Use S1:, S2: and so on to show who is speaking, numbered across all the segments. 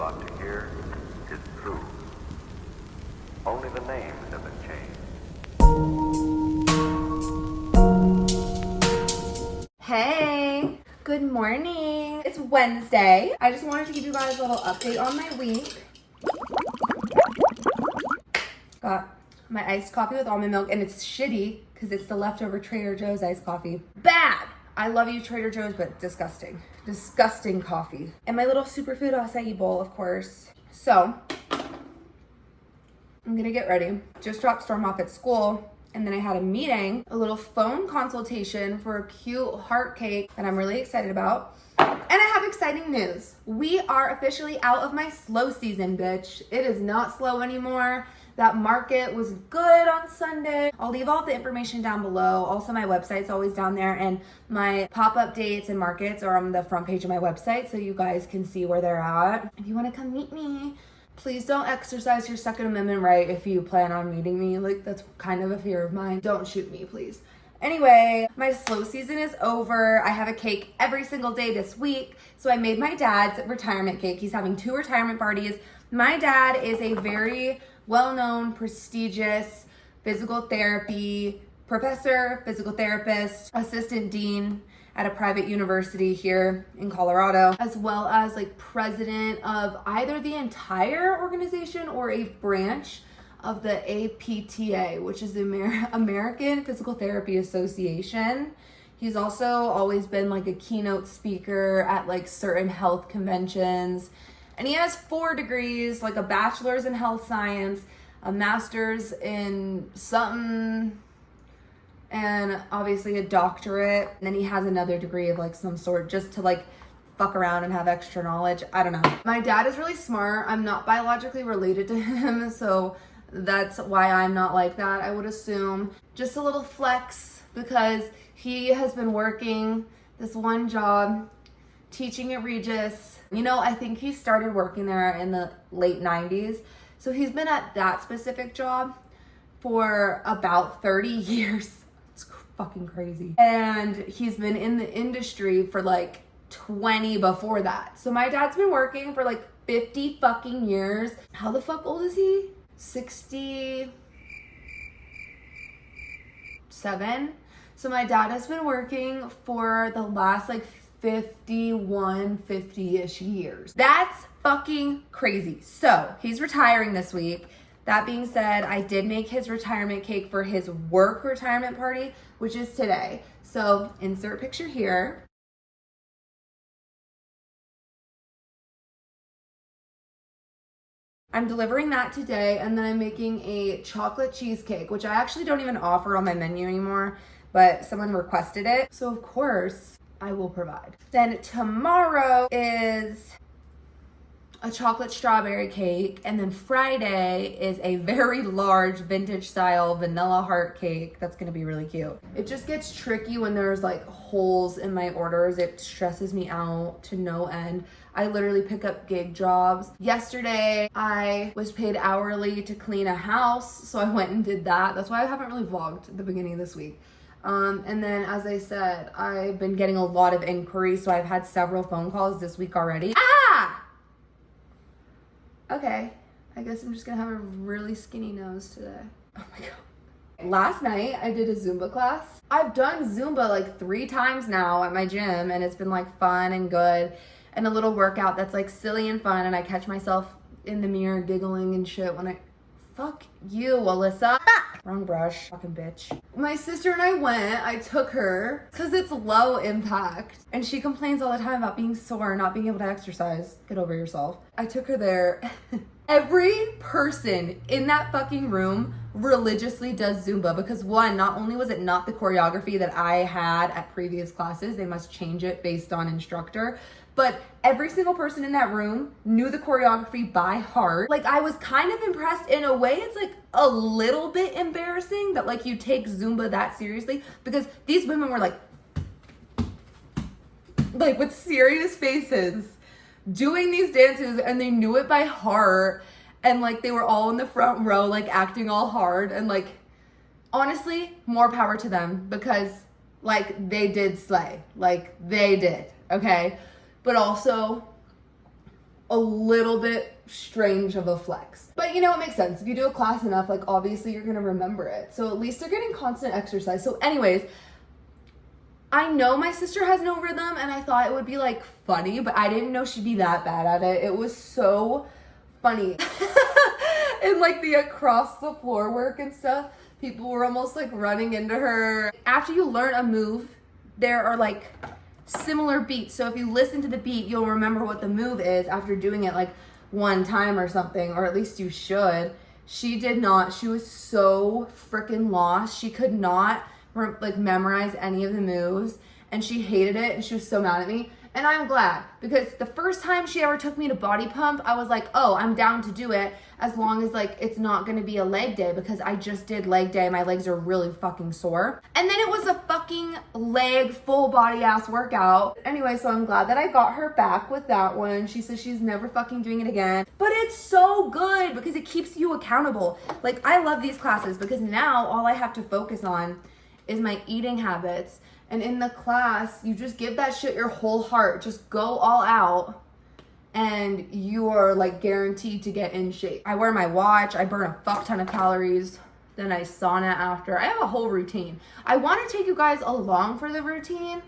S1: about to hear is true. Only the names have been changed.
S2: Hey, good morning. It's Wednesday. I just wanted to give you guys a little update on my week. Got my iced coffee with almond milk, and it's shitty because it's the leftover Trader Joe's iced coffee. Bad! I love you, Trader Joe's, but disgusting. Disgusting coffee. And my little superfood acai bowl, of course. So, I'm gonna get ready. Just dropped Storm off at school, and then I had a meeting, a little phone consultation for a cute heart cake that I'm really excited about. And I have exciting news. We are officially out of my slow season, bitch. It is not slow anymore. That market was good on Sunday. I'll leave all the information down below. Also, my website's always down there, and my pop-up dates and markets are on the front page of my website, so you guys can see where they're at. If you want to come meet me, please don't exercise your Second Amendment right if you plan on meeting me. Like, that's kind of a fear of mine. Don't shoot me, please. Anyway, my slow season is over. I have a cake every single day this week. So I made my dad's retirement cake. He's having 2 retirement parties. My dad is a very well-known, prestigious physical therapy professor, physical therapist, assistant dean at a private university here in Colorado, as well as like president of either the entire organization or a branch of the APTA, which is the American Physical Therapy Association. He's also always been like a keynote speaker at like certain health conventions. And he has 4 degrees, like a bachelor's in health science, a master's in something, and obviously a doctorate. And then he has another degree of like some sort just to like fuck around and have extra knowledge. I don't know. My dad is really smart. I'm not biologically related to him, so that's why I'm not like that, I would assume. Just a little flex because he has been working this one job teaching at Regis. You know, I think he started working there in the late 90s. So he's been at that specific job for about 30 years. It's fucking crazy. And he's been in the industry for like 20 before that. So my dad's been working for like 50 fucking years. How the fuck old is he? 67. So my dad has been working for the last like 50-ish years. That's fucking crazy. So he's retiring this week. That being said, I did make his retirement cake for his work retirement party, which is today. So insert picture here. I'm delivering that today, and then I'm making a chocolate cheesecake, which I actually don't even offer on my menu anymore, but someone requested it. So of course, I will provide. Then tomorrow is a chocolate strawberry cake, and then Friday is a very large vintage style vanilla heart cake that's gonna be really cute. It just gets tricky when there's like holes in my orders. It stresses me out to no end. I literally pick up gig jobs. Yesterday, I was paid hourly to clean a house, so I went and did that. That's why I haven't really vlogged at the beginning of this week. And then, as I said, I've been getting a lot of inquiries, so I've had several phone calls this week already. Ah! Okay, I guess I'm just gonna have a really skinny nose today. Oh my God. Last night, I did a Zumba class. I've done Zumba like 3 times now at my gym, and it's been like fun and good, and a little workout that's like silly and fun, and I catch myself in the mirror giggling and shit when fuck you, Alyssa. Wrong brush, fucking bitch. My sister and I went, I took her, because it's low impact, and she complains all the time about being sore, not being able to exercise. Get over yourself. I took her there. Every person in that fucking room religiously does Zumba because one, not only was it not the choreography that I had at previous classes, they must change it based on instructor, but every single person in that room knew the choreography by heart. Like, I was kind of impressed. In a way, it's like a little bit embarrassing that like you take Zumba that seriously, because these women were like with serious faces doing these dances, and they knew it by heart, and like they were all in the front row like acting all hard, and like honestly, more power to them, because like they did slay. Like they did, okay? But also a little bit strange of a flex. But you know, it makes sense. If you do a class enough, like obviously you're gonna remember it. So at least they're getting constant exercise. So anyways, I know my sister has no rhythm and I thought it would be like funny, but I didn't know she'd be that bad at it. It was so funny. And like the across the floor work and stuff, people were almost like running into her. After you learn a move, there are like similar beats. So if you listen to the beat, you'll remember what the move is after doing it like one time or something, or at least you should. She did not. She was so freaking lost. She could not like memorize any of the moves, and she hated it, and she was so mad at me. And I'm glad, because the first time she ever took me to body pump, I was like, oh, I'm down to do it as long as like it's not gonna be a leg day, because I just did leg day. My legs are really fucking sore. And then it was a fucking leg full body ass workout. Anyway, so I'm glad that I got her back with that one. She says she's never fucking doing it again. But it's so good because it keeps you accountable. Like, I love these classes because now all I have to focus on is my eating habits. And in the class, you just give that shit your whole heart. Just go all out, and you are like guaranteed to get in shape. I wear my watch. I burn a fuck ton of calories. Then I sauna after. I have a whole routine. I want to take you guys along for the routine,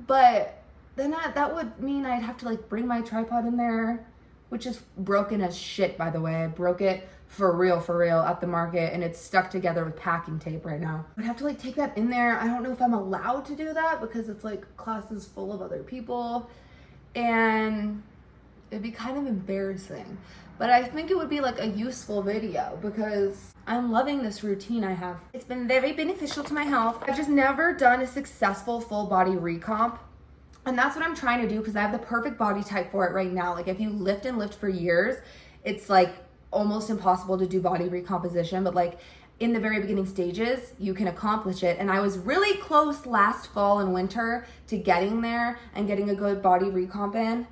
S2: but then that would mean I'd have to like bring my tripod in there, which is broken as shit, by the way. I broke it for real at the market, and it's stuck together with packing tape right now. I'd have to like take that in there. I don't know if I'm allowed to do that because it's like classes full of other people, and it'd be kind of embarrassing. But I think it would be like a useful video because I'm loving this routine I have. It's been very beneficial to my health. I've just never done a successful full body recomp. And that's what I'm trying to do because I have the perfect body type for it right now. Like if you lift and lift for years, it's like almost impossible to do body recomposition, but like in the very beginning stages, you can accomplish it. And I was really close last fall and winter to getting there and getting a good body recomp in.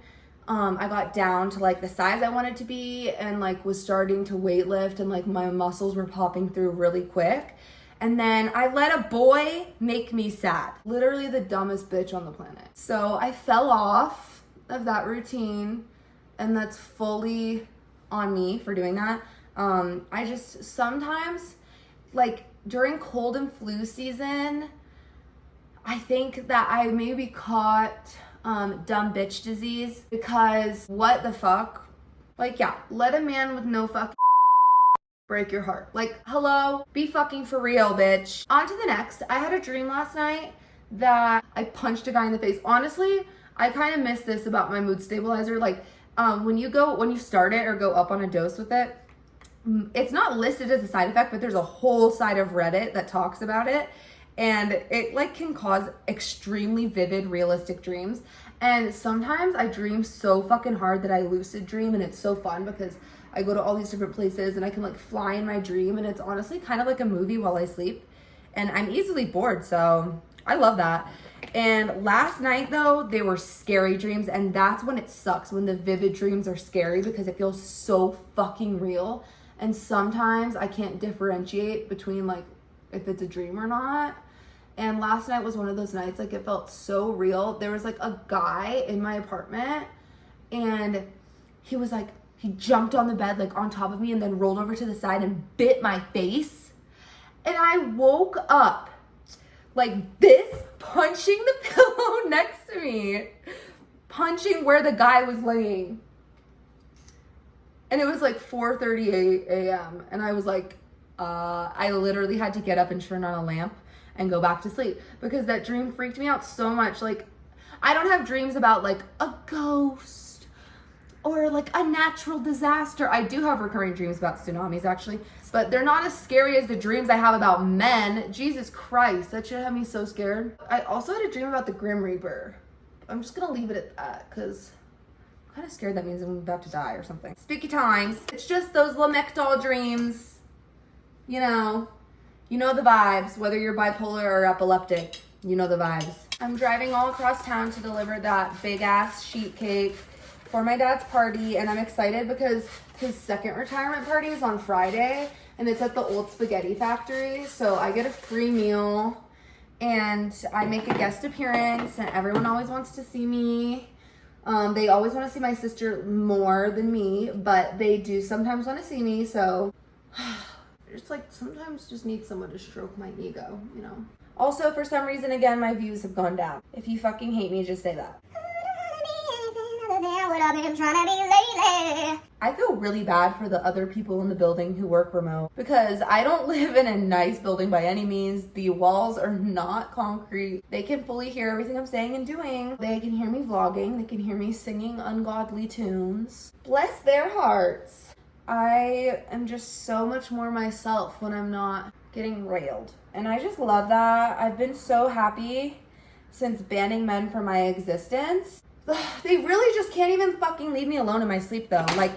S2: I got down to like the size I wanted to be and like was starting to weight lift, and like my muscles were popping through really quick. And then I let a boy make me sad. Literally the dumbest bitch on the planet. So I fell off of that routine, and that's fully on me for doing that. I just sometimes, like during cold and flu season, I think that I maybe caught dumb bitch disease, because what the fuck? Like, yeah, let a man with no fucking break your heart. Like, hello, be fucking for real, bitch. On to the next. I had a dream last night that I punched a guy in the face. Honestly, I kind of miss this about my mood stabilizer. Like, when you start it or go up on a dose with it, it's not listed as a side effect, but there's a whole side of Reddit that talks about it. And it like can cause extremely vivid, realistic dreams. And sometimes I dream so fucking hard that I lucid dream, and it's so fun because I go to all these different places and I can like fly in my dream, and it's honestly kind of like a movie while I sleep. And I'm easily bored, so I love that. And last night though, they were scary dreams, and that's when it sucks, when the vivid dreams are scary, because it feels so fucking real. And sometimes I can't differentiate between like if it's a dream or not. And last night was one of those nights, like it felt so real. There was like a guy in my apartment, and he was like, he jumped on the bed like on top of me and then rolled over to the side and bit my face. And I woke up like this, punching the pillow next to me, punching where the guy was laying. And it was like 4:38 a.m. And I was like, I literally had to get up and turn on a lamp and go back to sleep because that dream freaked me out so much. Like, I don't have dreams about like a ghost or like a natural disaster. I do have recurring dreams about tsunamis actually, but they're not as scary as the dreams I have about men. Jesus Christ, that shit had me so scared. I also had a dream about the Grim Reaper. I'm just gonna leave it at that because I'm kind of scared that means I'm about to die or something. Spooky times. It's just those Lamictal dreams. You know the vibes, whether you're bipolar or epileptic, you know the vibes. I'm driving all across town to deliver that big ass sheet cake for my dad's party, and I'm excited because his second retirement party is on Friday, and it's at the old spaghetti factory, so I get a free meal, and I make a guest appearance, and everyone always wants to see me. They always want to see my sister more than me, but they do sometimes want to see me, so it's like sometimes just need someone to stroke my ego, you know. Also, for some reason, again, my views have gone down. If you fucking hate me, just say that. I feel really bad for the other people in the building who work remote because I don't live in a nice building by any means. The walls are not concrete. They can fully hear everything I'm saying and doing. They can hear me vlogging. They can hear me singing ungodly tunes. Bless their hearts. I am just so much more myself when I'm not getting railed. And I just love that. I've been so happy since banning men from my existence. They really just can't even fucking leave me alone in my sleep though. Like,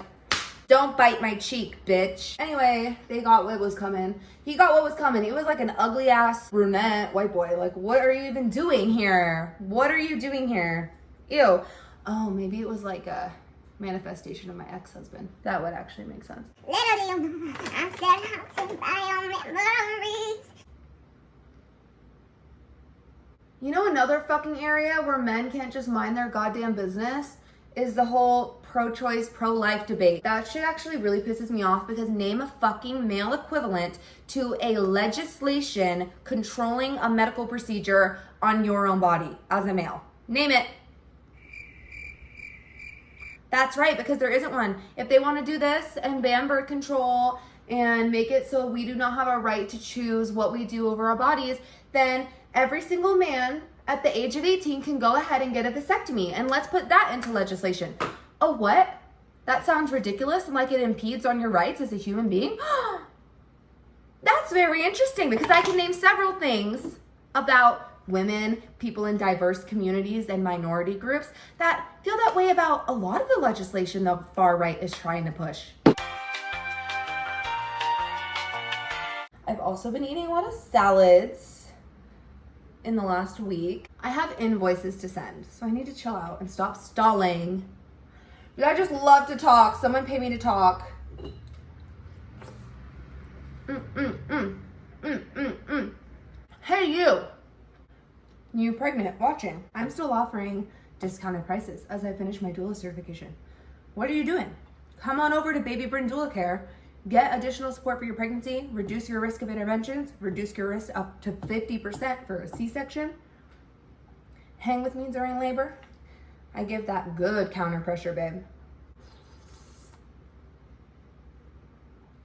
S2: don't bite my cheek, bitch. Anyway, they got what was coming. He got what was coming. He was like an ugly ass brunette white boy. Like, what are you even doing here? What are you doing here? Ew. Oh, maybe it was like a manifestation of my ex-husband. That would actually make sense. You know, another fucking area where men can't just mind their goddamn business is the whole pro-choice, pro-life debate. That shit actually really pisses me off because name a fucking male equivalent to a legislation controlling a medical procedure on your own body as a male. Name it. That's right, because there isn't one. If they want to do this and ban birth control and make it so we do not have a right to choose what we do over our bodies, then every single man at the age of 18 can go ahead and get a vasectomy. And let's put that into legislation. Oh, what? That sounds ridiculous and like it impedes on your rights as a human being? That's very interesting because I can name several things about women, people in diverse communities and minority groups that feel that way about a lot of the legislation the far right is trying to push. I've also been eating a lot of salads in the last week. I have invoices to send, so I need to chill out and stop stalling. I just love to talk. Someone pay me to talk. Hey, you pregnant watching. I'm still offering discounted prices as I finish my doula certification. What are you doing? Come on over to Baby Burn Doula Care. Get additional support for your pregnancy, reduce your risk of interventions, reduce your risk up to 50% for a C-section. Hang with me during labor. I give that good counter pressure, babe.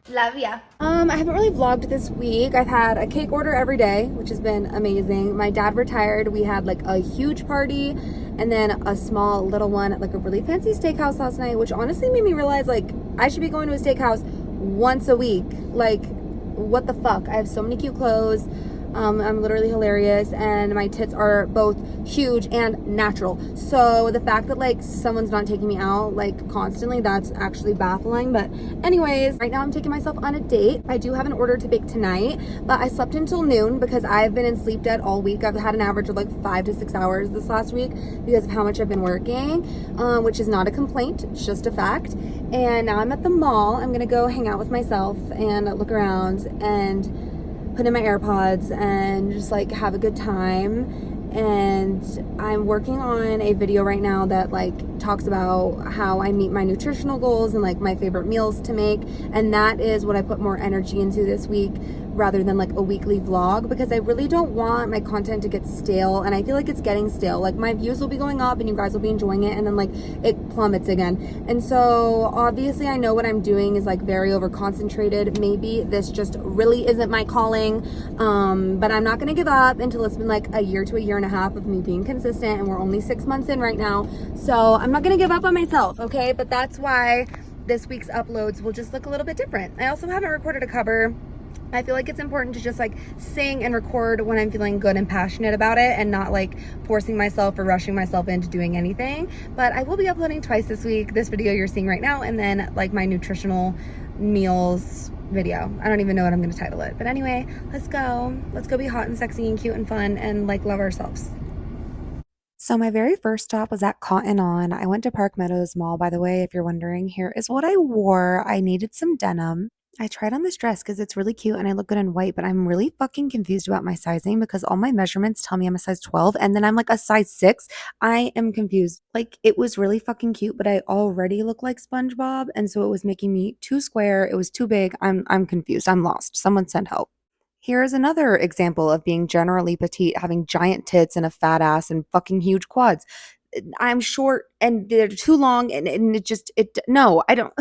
S2: Love ya. I haven't really vlogged this week. I've had a cake order every day, which has been amazing. My dad retired. We had like a huge party and then a small little one at like a really fancy steakhouse last night, which honestly made me realize like I should be going to a steakhouse once a week. Like, what the fuck? I have so many cute clothes. I'm literally hilarious and my tits are both huge and natural. So the fact that like someone's not taking me out like constantly, that's actually baffling. But anyways, right now I'm taking myself on a date. I do have an order to bake tonight, but I slept until noon because I've been in sleep debt all week. I've had an average of like 5 to 6 hours this last week because of how much I've been working, which is not a complaint, it's just a fact. And now I'm at the mall. I'm gonna go hang out with myself and look around and put in my AirPods and just like have a good time. And I'm working on a video right now that like talks about how I meet my nutritional goals and like my favorite meals to make, and that is what I put more energy into this week rather than like a weekly vlog, because I really don't want my content to get stale, and I feel like it's getting stale. Like my views will be going up and you guys will be enjoying it, and then like it plummets again. And so obviously I know what I'm doing is like very over concentrated. Maybe this just really isn't my calling, but I'm not gonna give up until it's been like a year to a year and a half of me being consistent, and we're only 6 months in right now, so I'm not gonna give up on myself, okay? But that's why this week's uploads will just look a little bit different. I also haven't recorded a cover. I feel like it's important to just like sing and record when I'm feeling good and passionate about it, and not like forcing myself or rushing myself into doing anything. But I will be uploading twice this week, this video you're seeing right now, and then like my nutritional meals video. I don't even know what I'm gonna title it, but anyway, let's go be hot and sexy and cute and fun and like love ourselves. So my very first stop was at Cotton On. I went to Park Meadows Mall, by the way, if you're wondering. Here is what I wore. I needed some denim.
S3: I tried on this dress because it's really cute and I look good in white, but I'm really fucking confused about my sizing because all my measurements tell me I'm a size 12 and then I'm like a size 6. I am confused. Like, it was really fucking cute, but I already look like SpongeBob, and so it was making me too square. It was too big. I'm confused. I'm lost. Someone send help. Here's another example of being generally petite, having giant tits and a fat ass and fucking huge quads. I'm short and they're too long and no, I don't.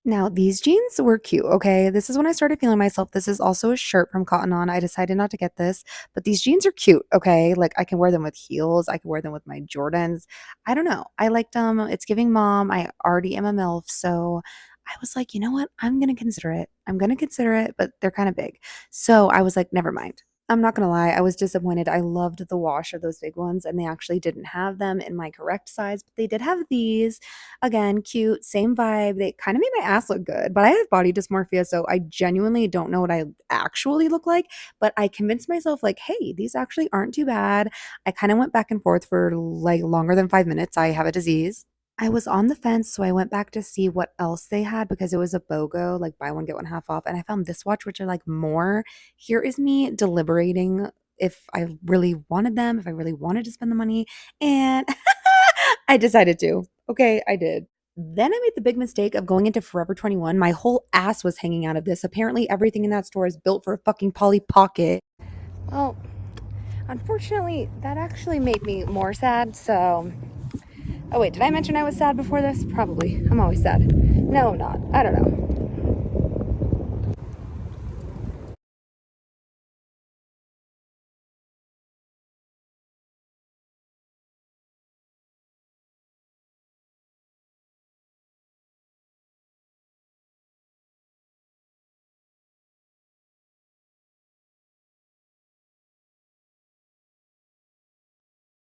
S3: Now, these jeans were cute, okay? This is when I started feeling myself. This is also a shirt from Cotton On. I decided not to get this, but these jeans are cute, okay? Like, I can wear them with heels. I can wear them with my Jordans. I don't know. I liked them. It's giving mom. I already am a MILF, so I was like, you know what? I'm going to consider it. I'm going to consider it, but they're kind of big. So I was like, never mind. I'm not gonna lie, I was disappointed. I loved the wash of those big ones, and they actually didn't have them in my correct size, but they did have these. Again, cute, same vibe. They kind of made my ass look good, but I have body dysmorphia, so I genuinely don't know what I actually look like. But I convinced myself, like, hey, these actually aren't too bad. I kind of went back and forth for like longer than 5 minutes. I have a disease. I was on the fence, so I went back to see what else they had because it was a BOGO, like buy one, get one half off. And I found this watch, which I like more. Here is me deliberating if I really wanted them, if I really wanted to spend the money. And I decided to. Okay, I did. Then I made the big mistake of going into Forever 21. My whole ass was hanging out of this. Apparently, everything in that store is built for a fucking Polly Pocket. Well, unfortunately, that actually made me more sad, so. Oh wait, did I mention I was sad before this? Probably. I'm always sad. No, I'm not. I don't know.